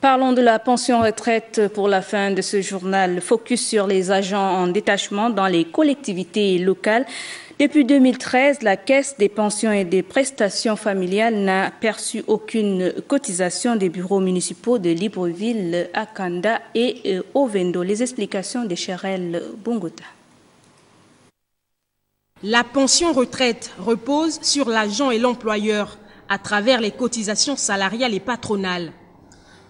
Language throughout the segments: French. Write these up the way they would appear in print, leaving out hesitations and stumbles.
Parlons de la pension retraite pour la fin de ce journal. Focus sur les agents en détachement dans les collectivités locales. Depuis 2013, la Caisse des pensions et des prestations familiales n'a perçu aucune cotisation des bureaux municipaux de Libreville, Akanda et Ovendo. Les explications de Cherel Bongota. La pension retraite repose sur l'agent et l'employeur à travers les cotisations salariales et patronales.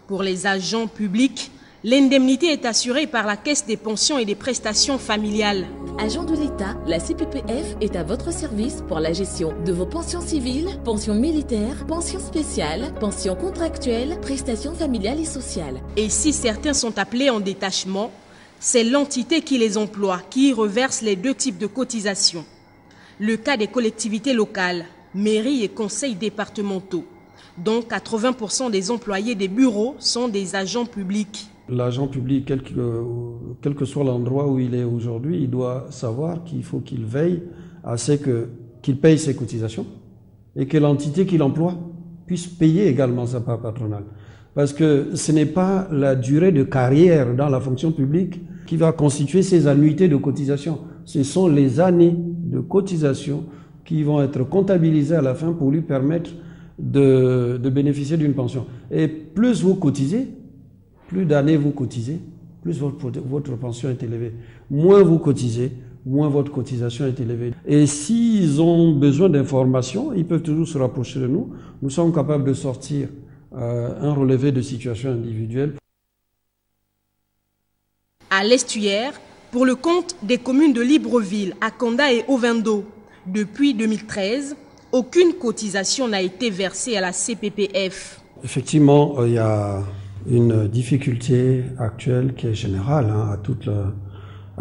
Pour les agents publics, l'indemnité est assurée par la Caisse des pensions et des prestations familiales. Agent de l'État, la CPPF est à votre service pour la gestion de vos pensions civiles, pensions militaires, pensions spéciales, pensions contractuelles, prestations familiales et sociales. Et si certains sont appelés en détachement, c'est l'entité qui les emploie qui reverse les deux types de cotisations. Le cas des collectivités locales, mairies et conseils départementaux, dont 80% des employés des bureaux sont des agents publics. L'agent public, quel que soit l'endroit où il est aujourd'hui, il doit savoir qu'il faut qu'il veille à ce qu'il paye ses cotisations et que l'entité qu'il emploie puisse payer également sa part patronale. Parce que ce n'est pas la durée de carrière dans la fonction publique qui va constituer ses annuités de cotisation. Ce sont les années de cotisation qui vont être comptabilisées à la fin pour lui permettre de bénéficier d'une pension. Et plus vous cotisez, plus d'années vous cotisez, plus votre pension est élevée. Moins vous cotisez, moins votre cotisation est élevée. Et s'ils ont besoin d'informations, ils peuvent toujours se rapprocher de nous. Nous sommes capables de sortir un relevé de situation individuelle. À l'Estuaire, pour le compte des communes de Libreville, Akanda et Ovendo, depuis 2013, aucune cotisation n'a été versée à la CPPF. Effectivement, il y a une difficulté actuelle qui est générale à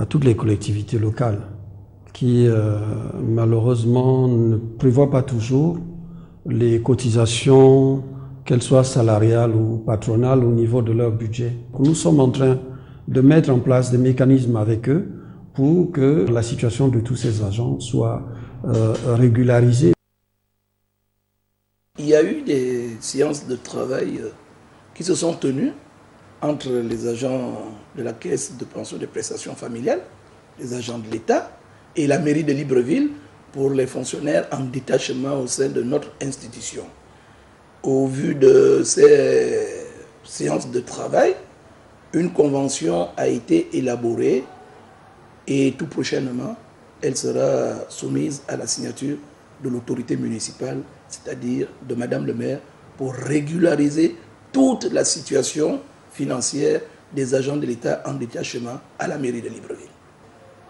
toutes les collectivités locales qui malheureusement ne prévoient pas toujours les cotisations, qu'elles soient salariales ou patronales, au niveau de leur budget. Nous sommes en train de mettre en place des mécanismes avec eux pour que la situation de tous ces agents soit régularisée. Il y a eu des séances de travail qui se sont tenues entre les agents de la Caisse de pension et de prestations familiales, les agents de l'État et la mairie de Libreville pour les fonctionnaires en détachement au sein de notre institution. Au vu de ces séances de travail, une convention a été élaborée et tout prochainement, elle sera soumise à la signature de l'autorité municipale, c'est-à-dire de Madame le maire, pour régulariser toute la situation financière des agents de l'État en détachement à la mairie de Libreville.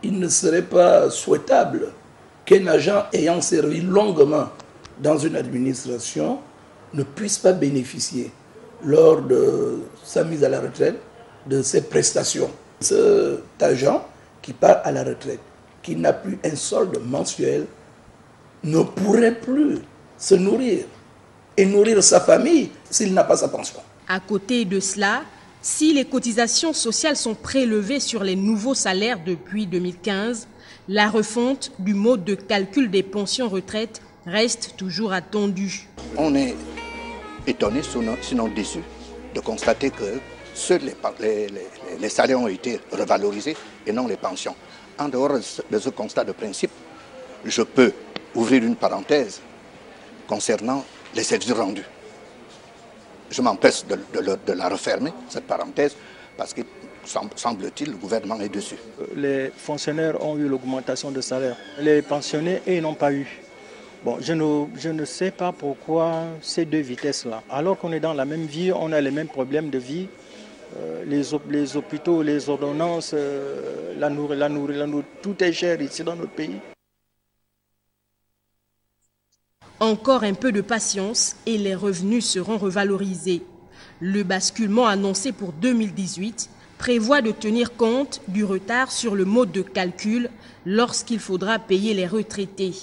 Il ne serait pas souhaitable qu'un agent ayant servi longuement dans une administration ne puisse pas bénéficier, lors de sa mise à la retraite, de ses prestations. Cet agent qui part à la retraite, qui n'a plus un solde mensuel, ne pourrait plus se nourrir et nourrir sa famille s'il n'a pas sa pension. À côté de cela, si les cotisations sociales sont prélevées sur les nouveaux salaires depuis 2015, la refonte du mode de calcul des pensions retraite reste toujours attendue. On est étonné, sinon déçu, de constater que seuls les salaires ont été revalorisés et non les pensions. En dehors de ce constat de principe, je peux ouvrir une parenthèse concernant les services rendus. Je m'empresse de la refermer, cette parenthèse, parce que, semble-t-il, le gouvernement est dessus. Les fonctionnaires ont eu l'augmentation de salaire. Les pensionnés, ils n'ont pas eu. Bon, je ne sais pas pourquoi ces deux vitesses-là. Alors qu'on est dans la même vie, on a les mêmes problèmes de vie. Les hôpitaux, les ordonnances, la nourriture, tout est cher ici dans notre pays. Encore un peu de patience et les revenus seront revalorisés. Le basculement annoncé pour 2018 prévoit de tenir compte du retard sur le mode de calcul lorsqu'il faudra payer les retraités.